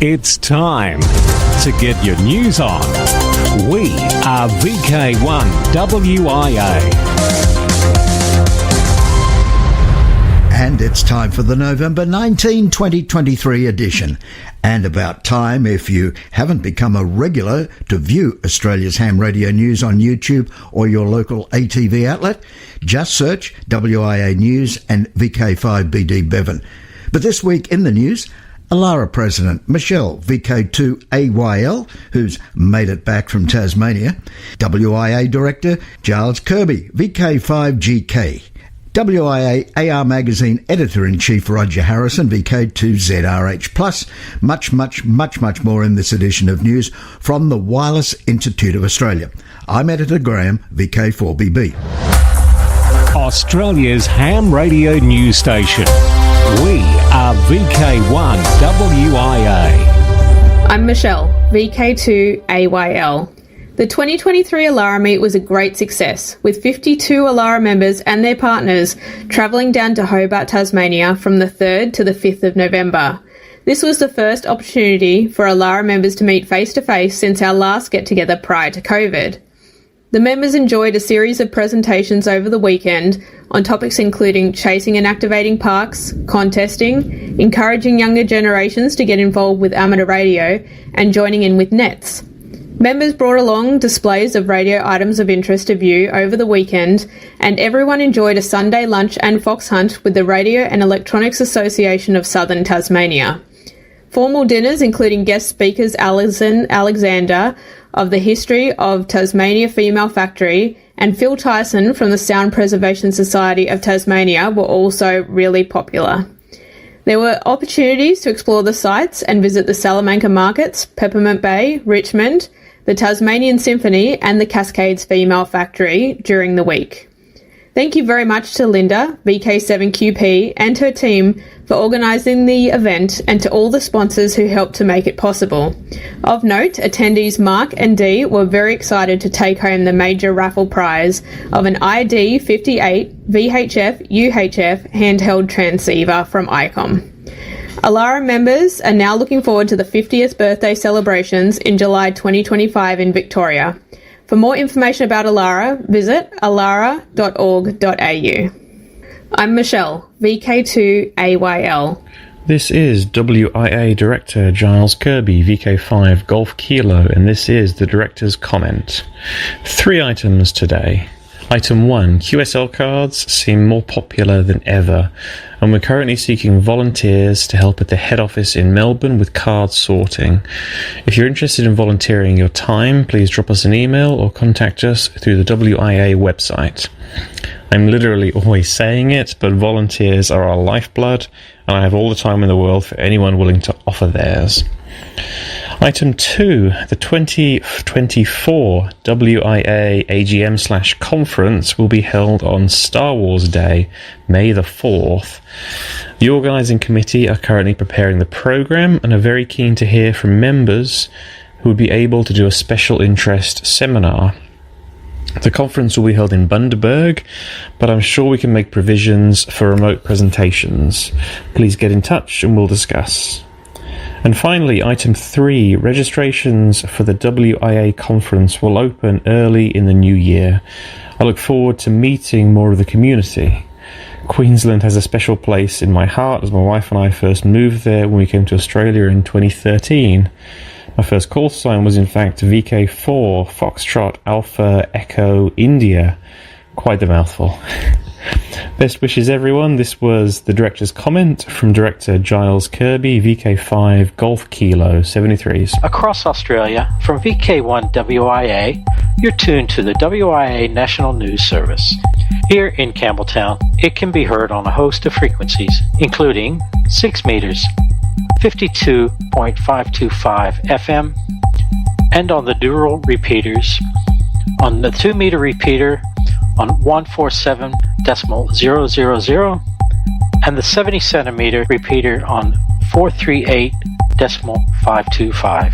It's time to get your news on. We are VK1WIA. And it's time for the November 19, 2023 edition. And about time if you haven't become a regular to view Australia's ham radio news on YouTube or your local ATV outlet. Just search WIA News and VK5BD Bevan. But this week in the news, Alara President Michelle, VK2AYL, who's made it back from Tasmania. WIA Director Giles Kirby, VK5GK. WIA AR Magazine Editor-in-Chief Roger Harrison, VK2ZRH+, much more in this edition of news from the Wireless Institute of Australia. I'm Editor Graham, VK4BB. Australia's ham radio news station. We are VK1WIA. I'm Michelle, VK2AYL. The 2023 Alara Meet was a great success, with 52 Alara members and their partners travelling down to Hobart, Tasmania from the 3rd to the 5th of November. This was the first opportunity for Alara members to meet face-to-face since our last get-together prior to COVID. The members enjoyed a series of presentations over the weekend on topics including chasing and activating parks, contesting, encouraging younger generations to get involved with amateur radio, and joining in with nets. Members brought along displays of radio items of interest to view over the weekend, and everyone enjoyed a Sunday lunch and fox hunt with the Radio and Electronics Association of Southern Tasmania. Formal dinners including guest speakers Alison Alexander of the History of Tasmania Female Factory and Phil Tyson from the Sound Preservation Society of Tasmania were also really popular. There were opportunities to explore the sites and visit the Salamanca Markets, Peppermint Bay, Richmond, the Tasmanian Symphony and the Cascades Female Factory during the week. Thank you very much to Linda, VK7QP, and her team for organising the event, and to all the sponsors who helped to make it possible. Of note, attendees Mark and Dee were very excited to take home the major raffle prize of an ID58 VHF UHF handheld transceiver from ICOM. Alara members are now looking forward to the 50th birthday celebrations in July 2025 in Victoria. For more information about Alara, visit alara.org.au. I'm Michelle, VK2AYL. This is WIA Director Giles Kirby, VK5 Golf Kilo, and this is the Director's Comment. 3 items today. Item 1. QSL cards seem more popular than ever, and we're currently seeking volunteers to help at the head office in Melbourne with card sorting. If you're interested in volunteering your time, please drop us an email or contact us through the WIA website. I'm literally always saying it, but volunteers are our lifeblood, and I have all the time in the world for anyone willing to offer theirs. Item 2, the 2024 WIA AGM/conference will be held on Star Wars Day, May the 4th. The organising committee are currently preparing the programme and are very keen to hear from members who would be able to do a special interest seminar. The conference will be held in Bundaberg, but I'm sure we can make provisions for remote presentations. Please get in touch and we'll discuss. And finally, item 3, registrations for the WIA conference will open early in the new year. I look forward to meeting more of the community. Queensland has a special place in my heart as my wife and I first moved there when we came to Australia in 2013. My first call sign was in fact VK4 Foxtrot Alpha Echo India. Quite the mouthful. Best wishes, everyone. This was the Director's Comment from Director Giles Kirby, VK5 Golf Kilo 73s. Across Australia, from VK1WIA, you're tuned to the WIA National News Service. Here in Campbelltown, it can be heard on a host of frequencies, including 6 meters, 52.525 FM, and on the dual repeaters, on the 2 meter repeater on 147.000 and the 70 centimeter repeater on 438.525.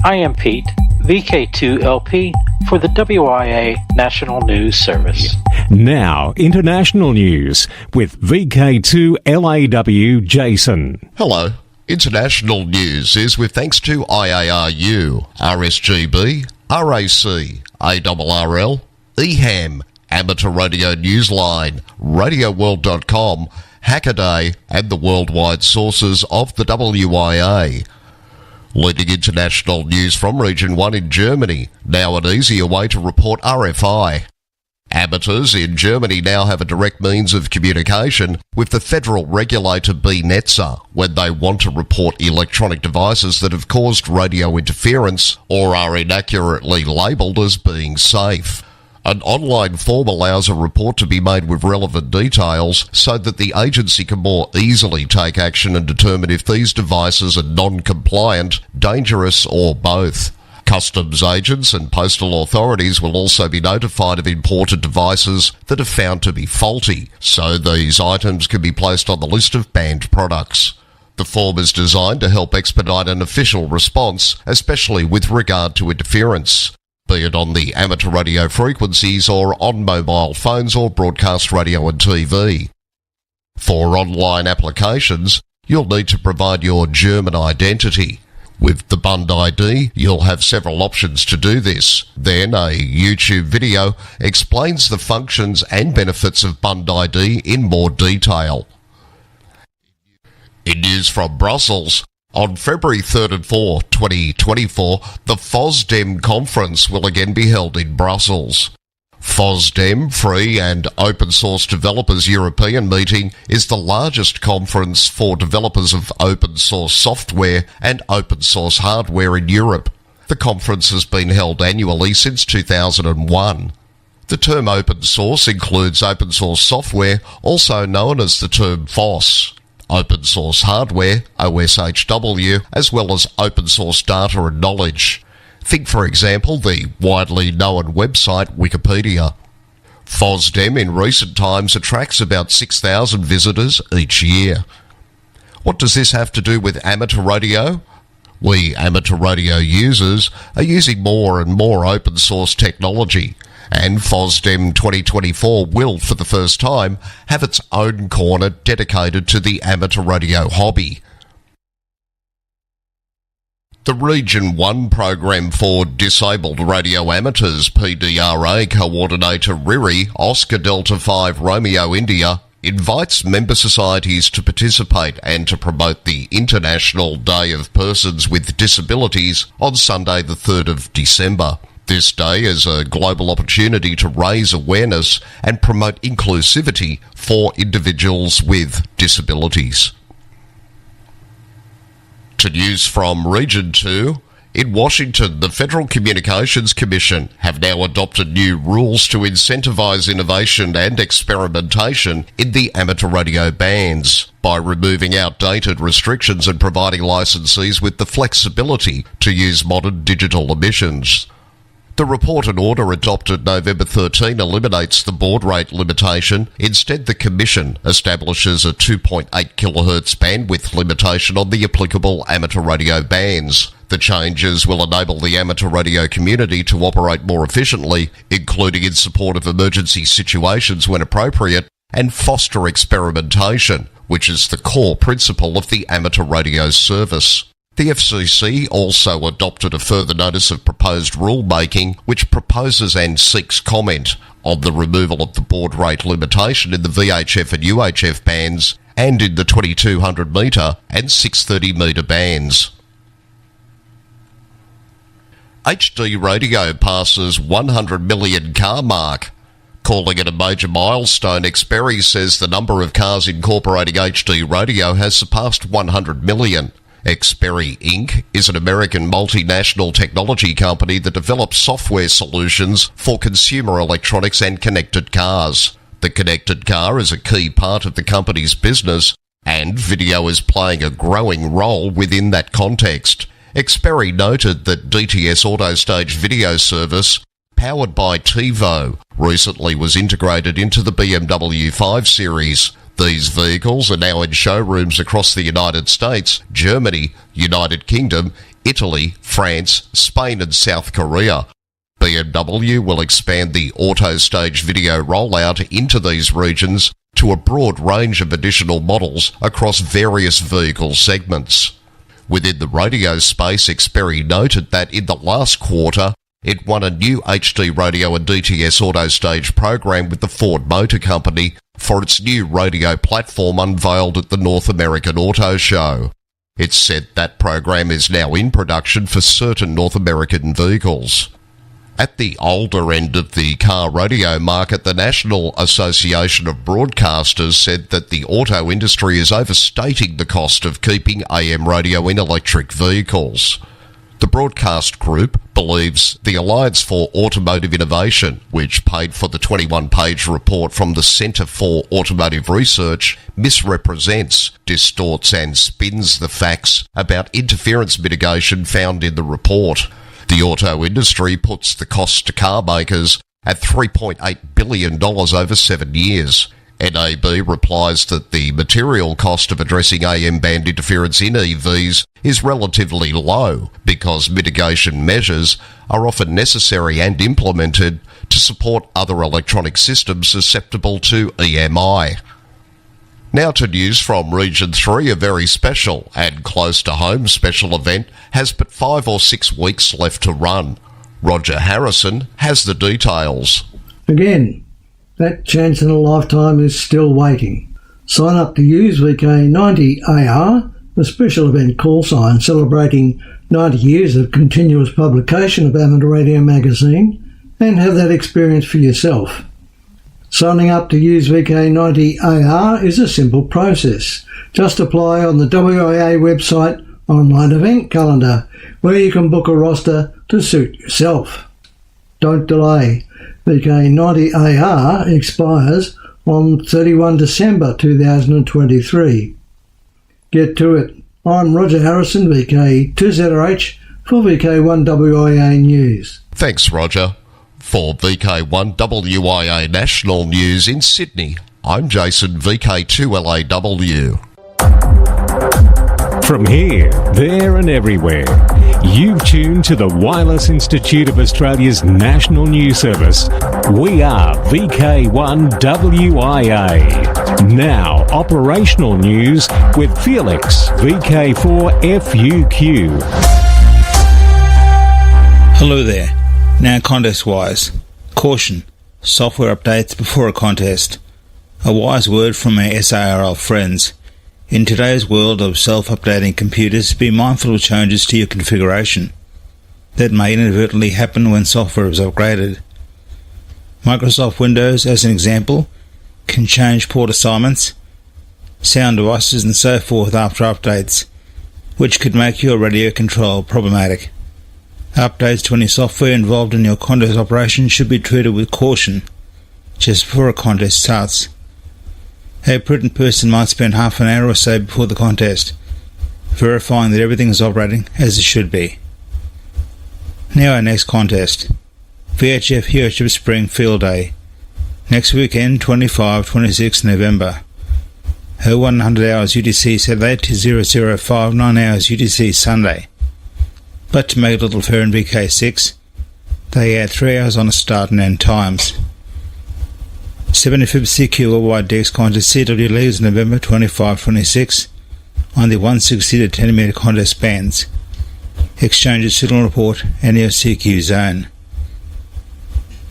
I am Pete, VK2LP for the WIA National News Service. Now, international news with VK2LAW Jason. Hello. International news is with thanks to IARU, RSGB, RAC, ARRL, EHAM, Amateur Radio Newsline, RadioWorld.com, Hackaday, and the worldwide sources of the WIA. Leading international news from Region 1 in Germany, now an easier way to report RFI. Amateurs in Germany now have a direct means of communication with the federal regulator BNetza when they want to report electronic devices that have caused radio interference or are inaccurately labelled as being safe. An online form allows a report to be made with relevant details so that the agency can more easily take action and determine if these devices are non-compliant, dangerous, or both. Customs agents and postal authorities will also be notified of imported devices that are found to be faulty, so these items can be placed on the list of banned products. The form is designed to help expedite an official response, especially with regard to interference, be it on the amateur radio frequencies or on mobile phones or broadcast radio and TV. For online applications, you'll need to provide your German identity. With the Bund ID, you'll have several options to do this. Then a YouTube video explains the functions and benefits of Bund ID in more detail. In news from Brussels, on February 3rd and 4th, 2024, the FOSDEM conference will again be held in Brussels. FOSDEM, Free and Open Source Developers European Meeting, is the largest conference for developers of open source software and open source hardware in Europe. The conference has been held annually since 2001. The term open source includes open source software, also known as the term FOSS, open source hardware, OSHW, as well as open source data and knowledge. Think, for example, the widely known website Wikipedia. FOSDEM in recent times attracts about 6,000 visitors each year. What does this have to do with amateur radio? We amateur radio users are using more and more open source technology, and FOSDEM 2024 will, for the first time, have its own corner dedicated to the amateur radio hobby. The Region 1 Program for Disabled Radio Amateurs PDRA Coordinator Riri, Oscar Delta 5 Romeo India, invites member societies to participate and to promote the International Day of Persons with Disabilities on Sunday the 3rd of December. This day is a global opportunity to raise awareness and promote inclusivity for individuals with disabilities. To news from Region 2, in Washington, the Federal Communications Commission have now adopted new rules to incentivize innovation and experimentation in the amateur radio bands by removing outdated restrictions and providing licensees with the flexibility to use modern digital emissions. The report and order adopted November 13 eliminates the baud rate limitation. Instead, the Commission establishes a 2.8 kHz bandwidth limitation on the applicable amateur radio bands. The changes will enable the amateur radio community to operate more efficiently, including in support of emergency situations when appropriate, and foster experimentation, which is the core principle of the amateur radio service. The FCC also adopted a further notice of proposed rulemaking which proposes and seeks comment on the removal of the baud rate limitation in the VHF and UHF bands and in the 2200 metre and 630 metre bands. HD radio passes 100 million car mark. Calling it a major milestone, Xperi says the number of cars incorporating HD radio has surpassed 100 million. Xperi Inc. is an American multinational technology company that develops software solutions for consumer electronics and connected cars. The connected car is a key part of the company's business, and video is playing a growing role within that context. Xperi noted that DTS AutoStage video service, powered by TiVo, recently was integrated into the BMW 5 Series. These vehicles are now in showrooms across the United States, Germany, United Kingdom, Italy, France, Spain and South Korea. BMW will expand the auto stage video rollout into these regions to a broad range of additional models across various vehicle segments. Within the radio space, Xperi noted that in the last quarter, it won a new HD radio and DTS auto stage program with the Ford Motor Company for its new radio platform unveiled at the North American Auto Show. It said that program is now in production for certain North American vehicles. At the older end of the car radio market, the National Association of Broadcasters said that the auto industry is overstating the cost of keeping AM radio in electric vehicles. The broadcast group believes the Alliance for Automotive Innovation, which paid for the 21-page report from the Centre for Automotive Research, misrepresents, distorts and spins the facts about interference mitigation found in the report. The auto industry puts the cost to car makers at $3.8 billion over 7 years. NAB replies that the material cost of addressing AM band interference in EVs is relatively low because mitigation measures are often necessary and implemented to support other electronic systems susceptible to EMI. Now to news from Region 3, a very special and close-to-home special event has but 5 or 6 weeks left to run. Roger Harrison has the details. Again, that chance in a lifetime is still waiting. Sign up to use VK90AR, a special event call sign celebrating 90 years of continuous publication of Amateur Radio magazine, and have that experience for yourself. Signing up to use VK90AR is a simple process. Just apply on the WIA website online event calendar, where you can book a roster to suit yourself. Don't delay. VK90AR expires on 31 December 2023. Get to it. I'm Roger Harrison, VK2ZRH, for VK1WIA News. Thanks, Roger. For VK1WIA National News in Sydney, I'm Jason, VK2LAW. From here, there and everywhere, you've tuned to the Wireless Institute of Australia's National News Service. We are VK1WIA. Now, operational news with Felix, VK4FUQ. Hello there. Now contest-wise. Caution. Software updates before a contest. A wise word from our SARL friends. In today's world of self-updating computers, be mindful of changes to your configuration. That may inadvertently happen when software is upgraded. Microsoft Windows, as an example, can change port assignments, sound devices and so forth after updates, which could make your radio control problematic. Updates to any software involved in your contest operation should be treated with caution, just before a contest starts. A prudent person might spend half an hour or so before the contest, verifying that everything is operating as it should be. Now our next contest. VHF UHF Spring Field Day. Next weekend, 25-26 November. 0100 hours UTC Saturday to 0059 hours UTC Sunday. But to make it a little fair in VK6, they add 3 hours on the start and end times. 75th CQ Worldwide DX Contest CW leaves November 25-26 on the 160 to 10 metre contest bands. Exchanges Signal Report and your CQ zone.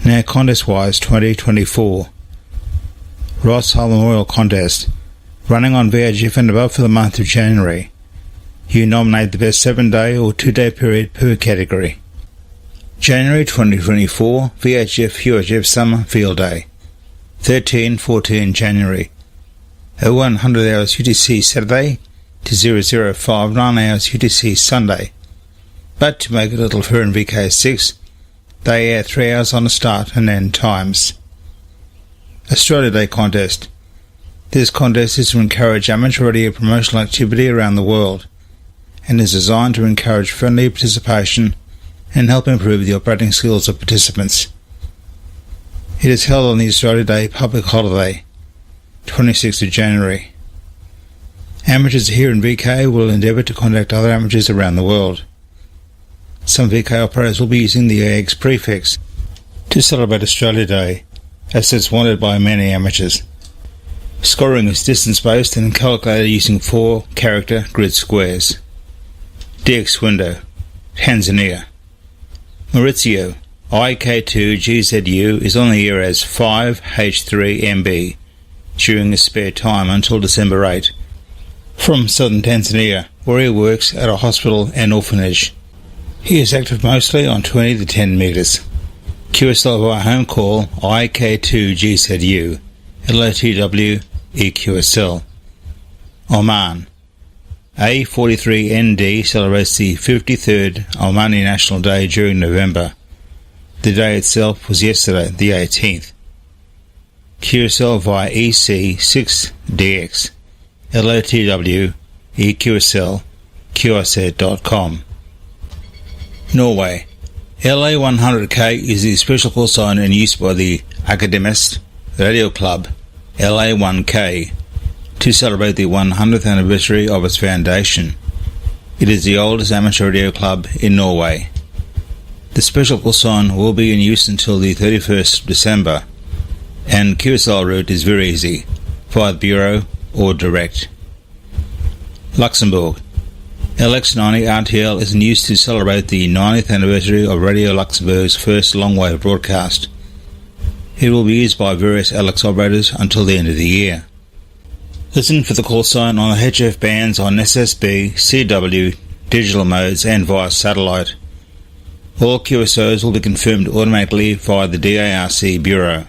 Now contest-wise 2024. Ross Hull Memorial Contest, running on VHF and above for the month of January. You nominate the best 7-day or 2-day period per category. January 2024 VHF UHF Summer Field Day. 13-14 January. 0100 hours UTC Saturday to 0059 hours UTC Sunday. But to make it a little fair in VK6, they add 3 hours on the start and end times. Australia Day Contest. This contest is to encourage amateur radio promotional activity around the world, and is designed to encourage friendly participation and help improve the operating skills of participants. It is held on the Australia Day public holiday, 26th of January. Amateurs here in VK will endeavour to contact other amateurs around the world. some VK operators will be using the AX prefix to celebrate Australia Day, as it's wanted by many amateurs. Scoring is distance-based and calculated using 4-character grid squares. DX window, Tanzania. Maurizio, IK2GZU is on the air as 5H3MB during his spare time until December 8, from southern Tanzania, where he works at a hospital and orphanage. He is active mostly on 20 to 10 metres. QSL via home call IK2GZU, LOTW EQSL. Oman. A43ND celebrates the 53rd Omani National Day during November. The day itself was yesterday, the 18th. QSL via EC6DX, LOTW EQSL, QRZ.com. Norway. LA100K is the special call sign in use by the Akademist Radio Club, LA1K, to celebrate the 100th anniversary of its foundation. It is the oldest amateur radio club in Norway. The special call sign will be in use until the 31st of December, and QSL route is very easy, via the Bureau or direct. Luxembourg. LX90 RTL is in use to celebrate the 90th anniversary of Radio Luxembourg's first long-wave broadcast. It will be used by various LX operators until the end of the year. Listen for the call sign on the HF bands on SSB, CW, digital modes and via satellite. All QSOs will be confirmed automatically via the DARC Bureau.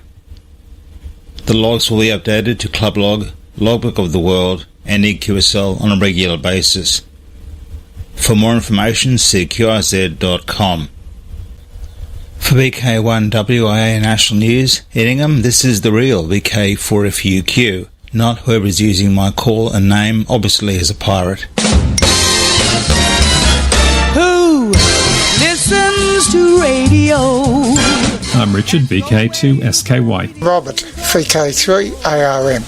The logs will be updated to Club Log, Logbook of the World and EQSL on a regular basis. For more information, see QRZ.com. For VK1WIA National News, Edingham, this is the real VK4FUQ, not whoever's using my call and name, obviously as a pirate. Who listens to radio? I'm Richard, VK2SKY. Robert, VK3ARM.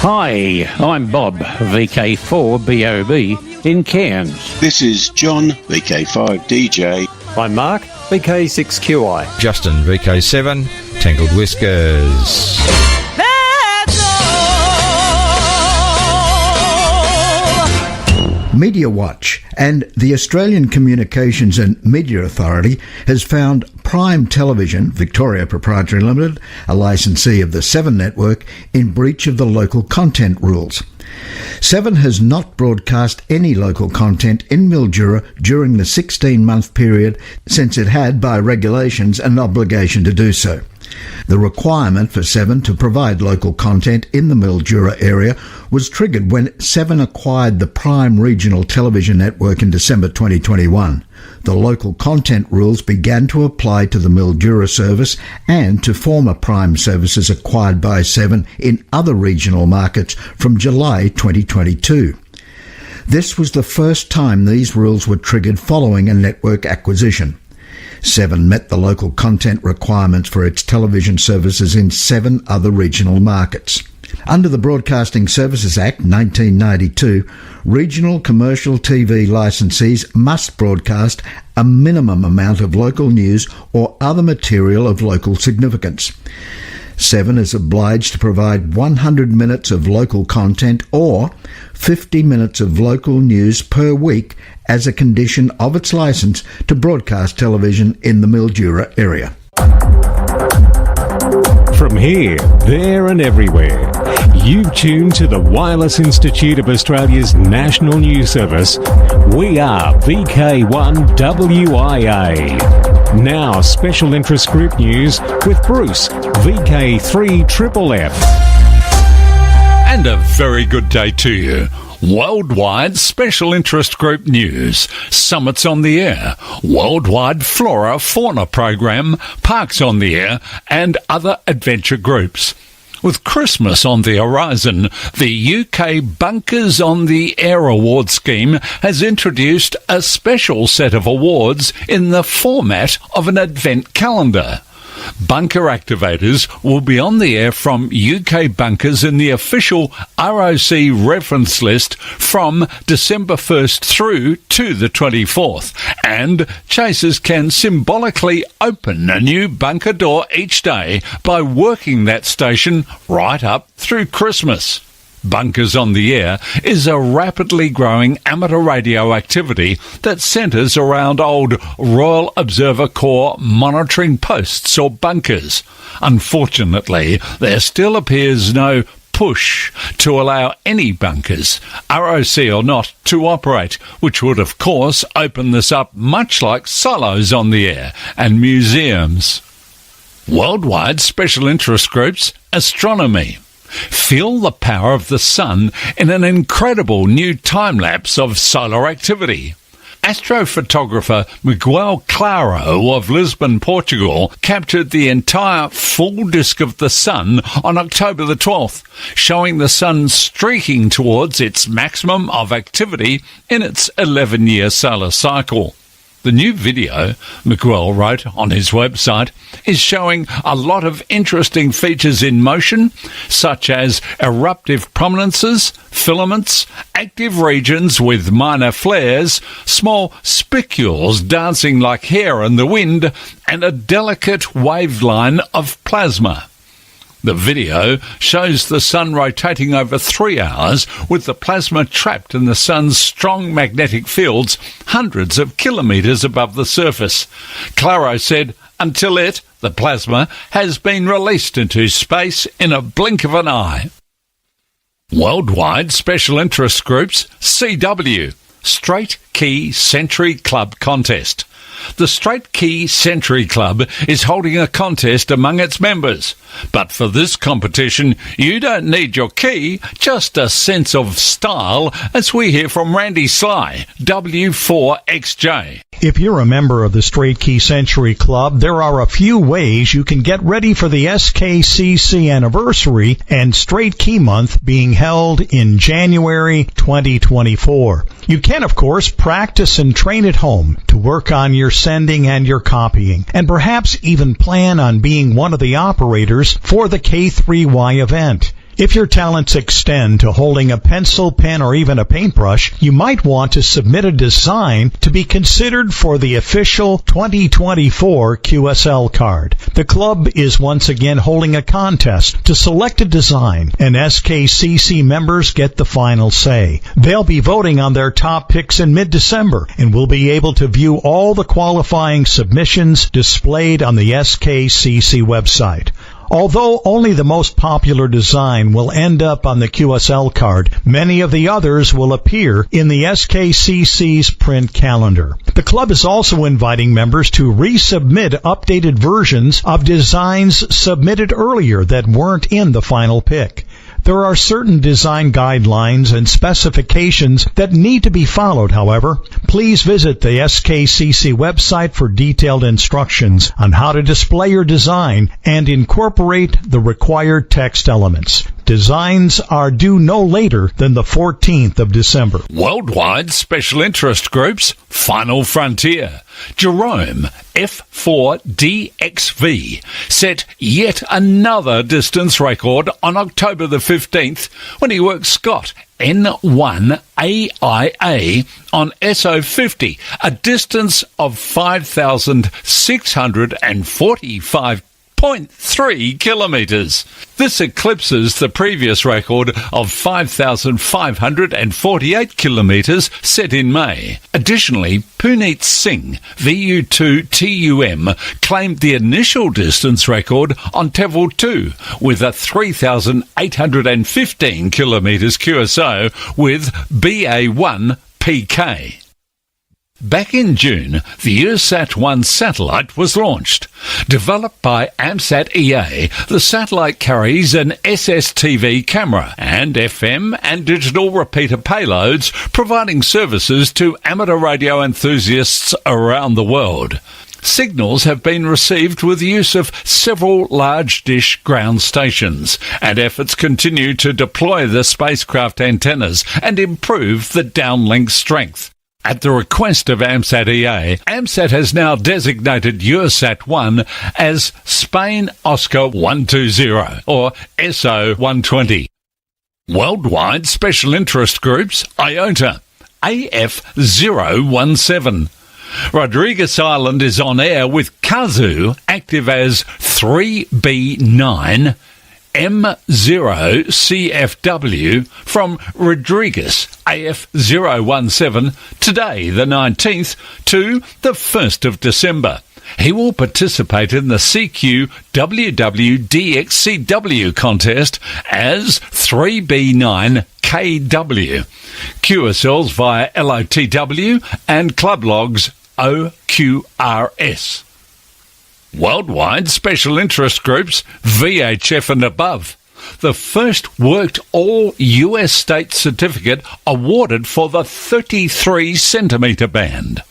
Hi, I'm Bob, VK4BOB in Cairns. This is John, VK5DJ. I'm Mark, VK6QI. Justin, VK7, Tangled Whiskers. Media Watch and the Australian Communications and Media Authority has found Prime Television, Victoria Proprietary Limited, a licensee of the 7 network, in breach of the local content rules. 7 has not broadcast any local content in Mildura during the 16-month period since it had, by regulations, an obligation to do so. The requirement for 7 to provide local content in the Mildura area was triggered when 7 acquired the Prime Regional Television Network in December 2021. The local content rules began to apply to the Mildura service and to former Prime services acquired by 7 in other regional markets from July 2022. This was the first time these rules were triggered following a network acquisition. 7 met the local content requirements for its television services in 7 other regional markets. Under the Broadcasting Services Act 1992, regional commercial TV licensees must broadcast a minimum amount of local news or other material of local significance. 7 is obliged to provide 100 minutes of local content or 50 minutes of local news per week as a condition of its licence to broadcast television in the Mildura area. From here, there and everywhere, you've tuned to the Wireless Institute of Australia's National News Service. We are VK1WIA. Now, special interest group news with Bruce, VK3FFF. And a very good day to you. Worldwide Special Interest Group News, Summits on the Air, Worldwide Flora Fauna Program, Parks on the Air, and other adventure groups. With Christmas on the horizon, the UK Bunkers on the Air Award Scheme has introduced a special set of awards in the format of an advent calendar. Bunker activators will be on the air from UK bunkers in the official ROC reference list from December 1st through to the 24th, and chasers can symbolically open a new bunker door each day by working that station right up through Christmas. Bunkers on the Air is a rapidly growing amateur radio activity that centres around old Royal Observer Corps monitoring posts or bunkers. Unfortunately, there still appears no push to allow any bunkers, ROC or not, to operate, which would of course open this up much like silos on the air and museums. Worldwide special interest groups, astronomy. Feel the power of the sun in an incredible new time-lapse of solar activity. Astrophotographer Miguel Claro of Lisbon, Portugal, captured the entire full disk of the sun on October the 12th, showing the sun streaking towards its maximum of activity in its 11-year solar cycle. The new video, Miguel wrote on his website, is showing a lot of interesting features in motion, such as eruptive prominences, filaments, active regions with minor flares, small spicules dancing like hair in the wind, and a delicate wave line of plasma. The video shows the sun rotating over 3 hours with the plasma trapped in the sun's strong magnetic fields hundreds of kilometres above the surface. Claro said, until the plasma, has been released into space in a blink of an eye. Worldwide Special Interest Groups, CW, Straight Key Century Club Contest. The Straight Key Century Club is holding a contest among its members. But for this competition, you don't need your key, just a sense of style, as we hear from Randy Sly, W4XJ. If you're a member of the Straight Key Century Club, there are a few ways you can get ready for the SKCC anniversary and Straight Key Month being held in January 2024. You can, of course, practice and train at home to work on your sending and your copying, and perhaps even plan on being one of the operators for the K3Y event. If your talents extend to holding a pencil, pen, or even a paintbrush, you might want to submit a design to be considered for the official 2024 QSL card. The club is once again holding a contest to select a design, and SKCC members get the final say. They'll be voting on their top picks in mid-December, and will be able to view all the qualifying submissions displayed on the SKCC website. Although only the most popular design will end up on the QSL card, many of the others will appear in the SKCC's print calendar. The club is also inviting members to resubmit updated versions of designs submitted earlier that weren't in the final pick. There are certain design guidelines and specifications that need to be followed, however. Please visit the SKCC website for detailed instructions on how to display your design and incorporate the required text elements. Designs are due no later than the 14th of December. Worldwide Special Interest Groups, Final Frontier. Jerome, F4DXV, set yet another distance record on October the 15th when he worked Scott N1AIA on SO50, a distance of 5,645.3 kilometres. This eclipses the previous record of 5,548 kilometres set in May. Additionally, Puneet Singh, VU2TUM, claimed the initial distance record on Tevil 2 with a 3,815 kilometres QSO with BA1 PK. Back in June, the USAT-1 satellite was launched. Developed by AMSAT EA, the satellite carries an SSTV camera and FM and digital repeater payloads, providing services to amateur radio enthusiasts around the world. Signals have been received with the use of several large dish ground stations, and efforts continue to deploy the spacecraft antennas and improve the downlink strength. At the request of AMSAT EA, AMSAT has now designated Eurosat-1 as Spain Oscar 120, or SO 120. Worldwide Special Interest Groups, IOTA, AF 017. Rodriguez Island is on air with Kazoo active as 3B9 M0CFW from Rodriguez AF017 today, the 19th, to the 1st of December. He will participate in the CQ-WW-DXCW contest as 3B9KW. QSLs via LOTW and club logs OQRS. Worldwide Special Interest Groups, VHF and above. The first worked all US state certificate awarded for the 33 centimetre band.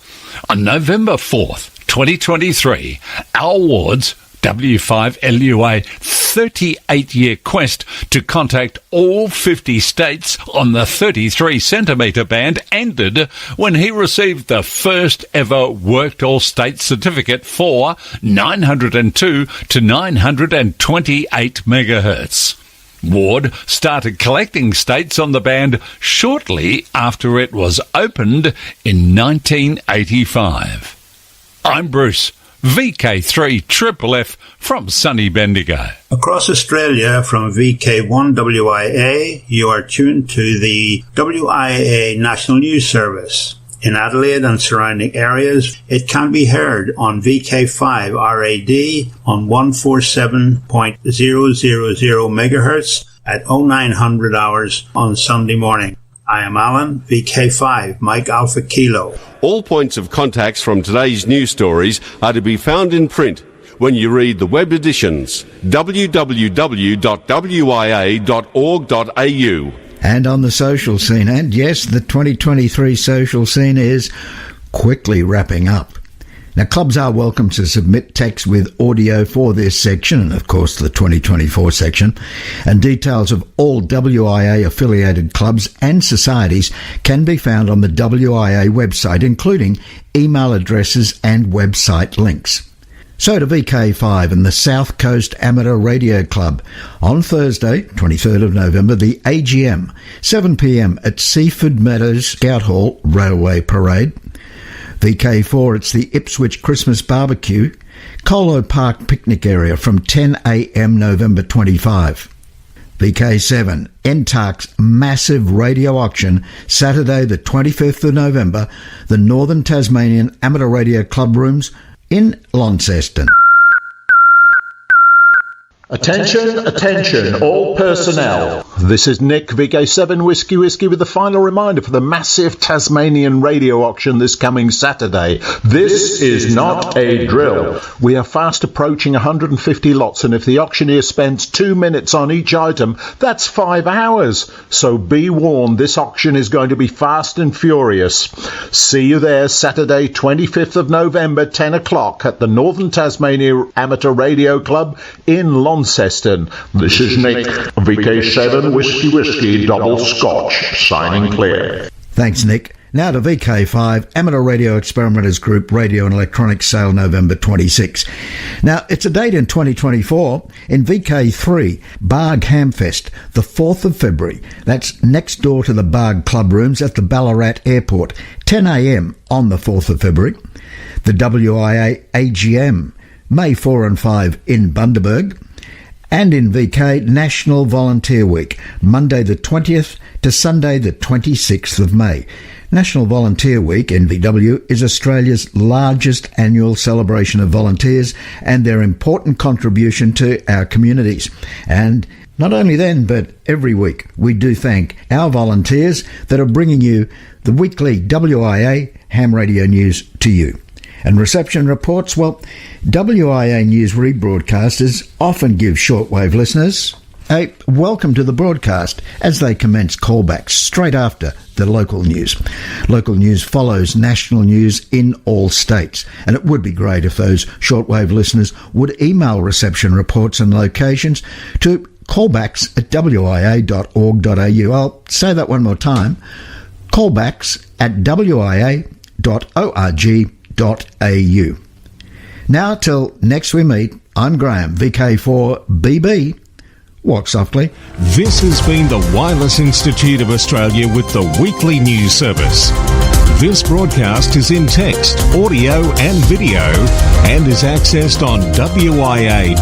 On November 4th, 2023, our awards W5LUA 38-year quest to contact all 50 states on the 33 centimetre band ended when he received the first ever worked all state certificate for 902 to 928 megahertz. Ward started collecting states on the band shortly after it was opened in 1985. I'm Bruce, VK3FFF from sunny Bendigo. Across Australia from VK1WIA, you are tuned to the WIA National News Service. In Adelaide and surrounding areas, it can be heard on VK5 RAD on 147.000 MHz at 0900 hours on Sunday morning. I am Alan, VK5, Mike Alpha Kilo. All points of contacts from today's news stories are to be found in print when you read the web editions, www.wia.org.au. And on the social scene, and yes, the 2023 social scene is quickly wrapping up. Now, clubs are welcome to submit text with audio for this section, and of course the 2024 section, and details of all WIA-affiliated clubs and societies can be found on the WIA website, including email addresses and website links. So to VK5 and the South Coast Amateur Radio Club. On Thursday, 23rd of November, the AGM, 7 p.m. at Seaford Meadows Scout Hall Railway Parade. VK4, it's the Ipswich Christmas Barbecue, Colo Park Picnic Area from 10 a.m. November 25. VK7, NTARC's massive radio auction, Saturday the 25th of November, the Northern Tasmanian Amateur Radio Club Rooms in Launceston. Attention, attention, all personnel. This is Nick, VK7 Whiskey with the final reminder for the massive Tasmanian radio auction this coming Saturday. This is not a drill. We are fast approaching 150 lots, and if the auctioneer spends 2 minutes on each item, that's 5 hours. So be warned, this auction is going to be fast and furious. See you there Saturday, 25th of November, 10 o'clock at the Northern Tasmania Amateur Radio Club in Launceston. This is Nick, VK7 Whiskey double Scotch, signing clear. Thanks, Nick. Now to VK5, Amateur Radio Experimenters Group Radio and Electronics Sale, November 26. Now, it's a date in 2024 in VK3, Barg Hamfest, the 4th of February. That's next door to the Barg Club Rooms at the Ballarat Airport, 10 a.m. on the 4th of February. The WIA AGM, May 4 and 5 in Bundaberg. And in VK, National Volunteer Week, Monday the 20th to Sunday the 26th of May. National Volunteer Week, NVW, is Australia's largest annual celebration of volunteers and their important contribution to our communities. And not only then, but every week, we do thank our volunteers that are bringing you the weekly WIA ham radio news to you. And reception reports, well, WIA News rebroadcasters often give shortwave listeners a welcome to the broadcast as they commence callbacks straight after the local news. Local news follows national news in all states, and it would be great if those shortwave listeners would email reception reports and locations to callbacks@wia.org.au. I'll say that one more time. Callbacks at wia.org.au. Now, till next we meet, I'm Graham, VK4BB. Walk softly. This has been the Wireless Institute of Australia with the weekly news service. This broadcast is in text, audio and video and is accessed on wia.org.au.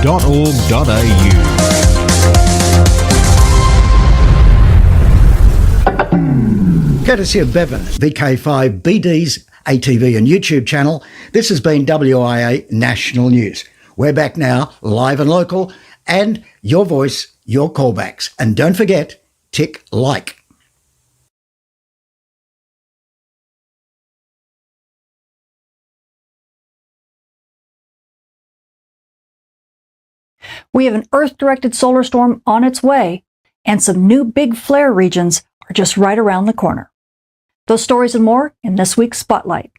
Courtesy of Bevan, VK5BD's ATV and YouTube channel, this has been WIA National News. We're back now, live and local, and your voice, your callbacks. And don't forget, tick like. We have an Earth-directed solar storm on its way, and some new big flare regions are just right around the corner. Those stories and more in this week's Spotlight.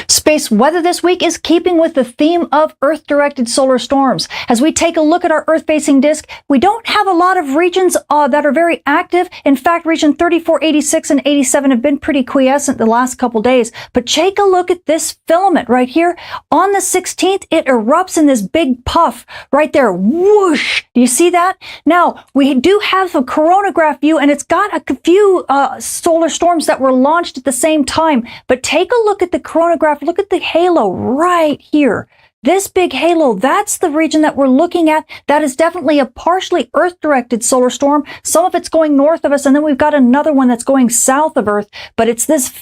Space weather this week is keeping with the theme of Earth-directed solar storms. As we take a look at our Earth-facing disk, we don't have a lot of regions that are very active. In fact, region 34, 86, and 87 have been pretty quiescent the last couple days. But take a look at this filament right here. On the 16th, it erupts in this big puff right there. Whoosh! Do you see that? Now, we do have a coronagraph view, and it's got a few solar storms that were launched at the same time. But take a look at the coronagraph. Look at the halo right here. This big halo, that's the region that we're looking at. That is definitely a partially Earth-directed solar storm. Some of it's going north of us, and then we've got another one that's going south of Earth. But it's this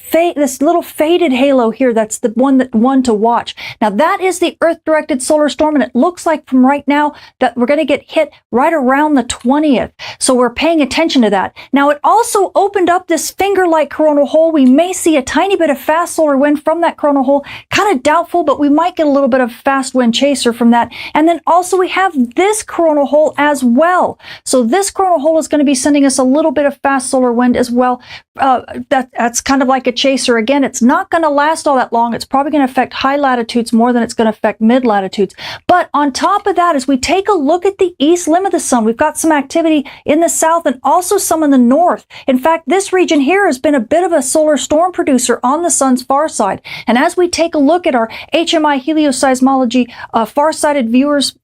little faded halo here that's the one to watch. Now, that is the Earth-directed solar storm, and it looks like from right now that we're going to get hit right around the 20th. So we're paying attention to that. Now, it also opened up this finger-like coronal hole. We may see a tiny bit of fast solar wind from that coronal hole. Kind of doubtful, but we might get a little bit of fast wind chaser from that. And then also we have this coronal hole as well. So this coronal hole is going to be sending us a little bit of fast solar wind as well. That's kind of like a chaser. Again, it's not going to last all that long. It's probably going to affect high latitudes more than it's going to affect mid latitudes. But on top of that, as we take a look at the east limb of the sun, we've got some activity in the south and also some in the north. In fact, this region here has been a bit of a solar storm producer on the sun's far side. And as we take a look at our HMI helioseismology far-sighted views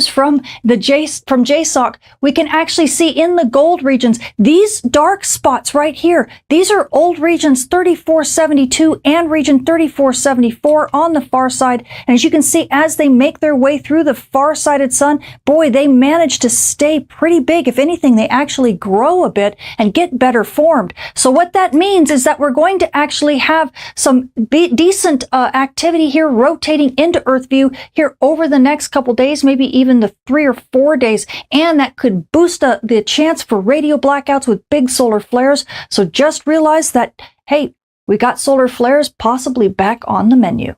from JSOC, we can actually see in the gold regions these dark spots right here. These are old regions 3472 and region 3474 on the far side. And as you can see, as they make their way through the far-sighted sun, boy, they manage to stay pretty big. If anything, they actually grow a bit and get better formed. So what that means is that we're going to actually have some decent activity here rotating into Earth view here over the next couple days, maybe even the 3 or 4 days, and that could boost the chance for radio blackouts with big solar flares. So just realize that, hey, we got solar flares possibly back on the menu.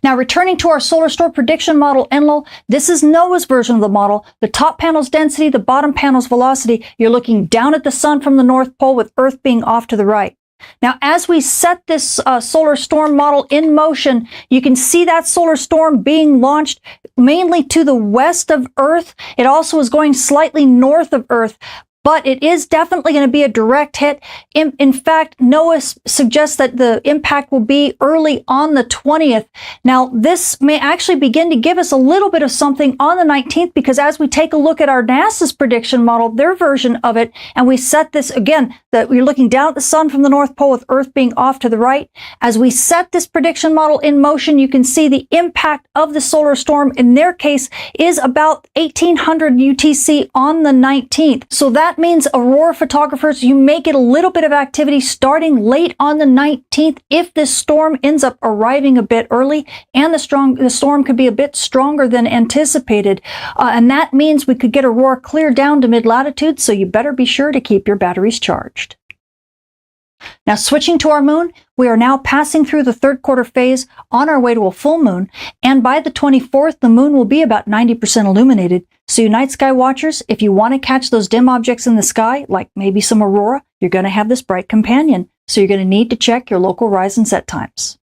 Now, returning to our solar storm prediction model, Enlil, this is NOAA's version of the model. The top panel's density, the bottom panel's velocity. You're looking down at the sun from the North Pole with Earth being off to the right. Now, as we set this solar storm model in motion, you can see that solar storm being launched mainly to the west of Earth. It also is going slightly north of Earth. But it is definitely going to be a direct hit. In fact, NOAA suggests that the impact will be early on the 20th. Now, this may actually begin to give us a little bit of something on the 19th, because as we take a look at our NASA's prediction model, their version of it, and we set this again, that we're looking down at the sun from the North Pole with Earth being off to the right. As we set this prediction model in motion, you can see the impact of the solar storm in their case is about 1800 UTC on the 19th. So that means aurora photographers, you may get a little bit of activity starting late on the 19th if this storm ends up arriving a bit early, and the storm could be a bit stronger than anticipated. And that means we could get aurora clear down to mid-latitude, so you better be sure to keep your batteries charged. Now, switching to our moon, we are now passing through the third quarter phase on our way to a full moon, and by the 24th, the moon will be about 90% illuminated. So you night sky watchers, if you want to catch those dim objects in the sky, like maybe some aurora, you're going to have this bright companion. So you're going to need to check your local rise and set times.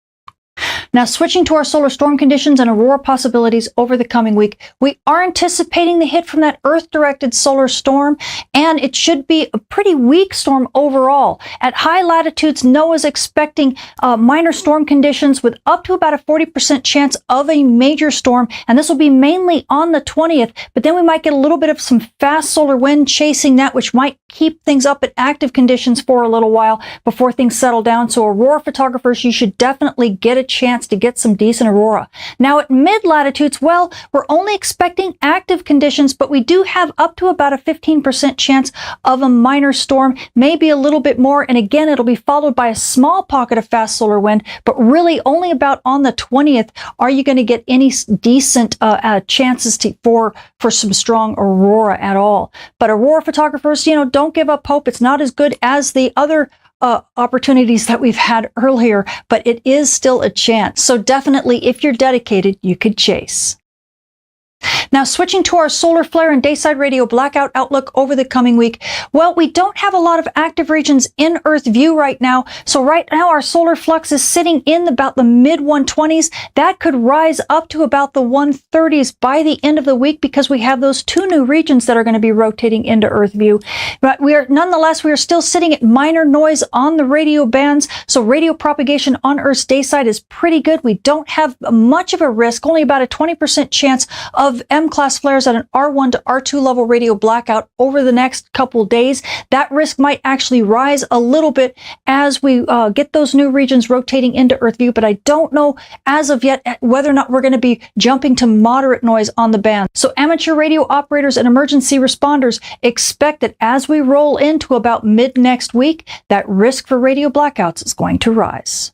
Now, switching to our solar storm conditions and aurora possibilities over the coming week, we are anticipating the hit from that Earth-directed solar storm, and it should be a pretty weak storm overall. At high latitudes, NOAA's expecting minor storm conditions with up to about a 40% chance of a major storm, and this will be mainly on the 20th, but then we might get a little bit of some fast solar wind chasing that, which might keep things up at active conditions for a little while before things settle down. So aurora photographers, you should definitely get a chance to get some decent aurora. Now at mid latitudes, well, we're only expecting active conditions, but we do have up to about a 15% chance of a minor storm, maybe a little bit more. And again, it'll be followed by a small pocket of fast solar wind, but really only about on the 20th are you going to get any decent chances for some strong aurora at all. But aurora photographers, don't give up hope. It's not as good as the other opportunities that we've had earlier, but it is still a chance. So definitely, if you're dedicated, you could chase. Now, switching to our solar flare and dayside radio blackout outlook over the coming week. Well, we don't have a lot of active regions in Earth view right now. So right now, our solar flux is sitting in about the mid 120s. That could rise up to about the 130s by the end of the week because we have those two new regions that are going to be rotating into Earth view. But we are still sitting at minor noise on the radio bands. So radio propagation on Earth's dayside is pretty good. We don't have much of a risk, only about a 20% chance of M-class flares at an R1 to R2 level radio blackout over the next couple days. That risk might actually rise a little bit as we get those new regions rotating into Earth view, but I don't know as of yet whether or not we're going to be jumping to moderate noise on the band. So amateur radio operators and emergency responders expect that as we roll into about mid next week, that risk for radio blackouts is going to rise.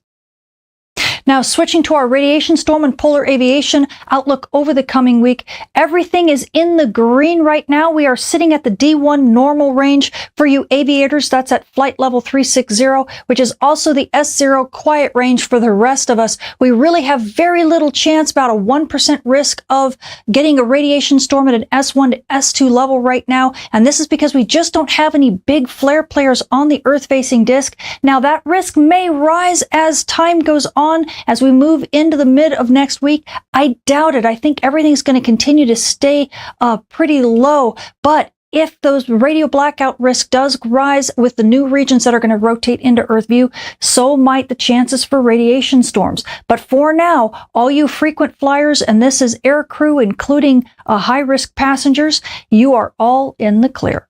Now, switching to our radiation storm and polar aviation outlook over the coming week, everything is in the green right now. We are sitting at the D1 normal range for you aviators. That's at flight level 360, which is also the S0 quiet range for the rest of us. We really have very little chance, about a 1% risk of getting a radiation storm at an S1 to S2 level right now. And this is because we just don't have any big flare players on the Earth-facing disk. Now, that risk may rise as time goes on. As we move into the mid of next week, I doubt it. I think everything's going to continue to stay pretty low. But if those radio blackout risk does rise with the new regions that are going to rotate into Earth view, so might the chances for radiation storms. But for now, all you frequent flyers, and this is air crew, including high-risk passengers, you are all in the clear.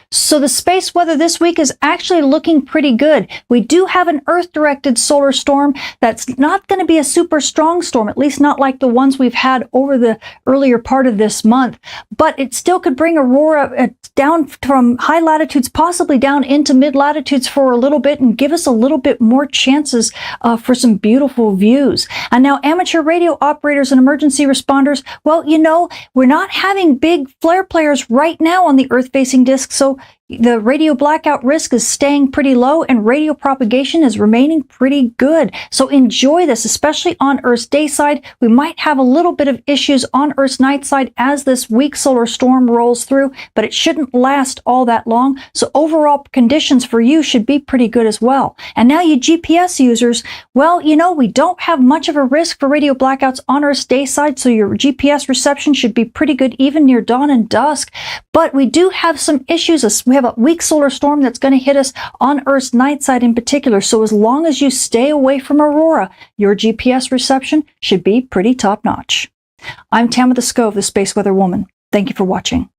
So the space weather this week is actually looking pretty good. We do have an Earth-directed solar storm that's not going to be a super strong storm, at least not like the ones we've had over the earlier part of this month. But it still could bring aurora down from high latitudes, possibly down into mid-latitudes for a little bit and give us a little bit more chances for some beautiful views. And now amateur radio operators and emergency responders, well, we're not having big flare players right now on the Earth-facing disk. So the radio blackout risk is staying pretty low and radio propagation is remaining pretty good. So enjoy this, especially on Earth's day side. We might have a little bit of issues on Earth's night side as this weak solar storm rolls through, but it shouldn't last all that long. So overall conditions for you should be pretty good as well. And now you GPS users, well, we don't have much of a risk for radio blackouts on Earth's day side, so your GPS reception should be pretty good even near dawn and dusk. But we do have some issues. We have a weak solar storm that's going to hit us on Earth's night side in particular. So as long as you stay away from aurora, your GPS reception should be pretty top notch. I'm Tamitha Skov, the Space Weather Woman. Thank you for watching.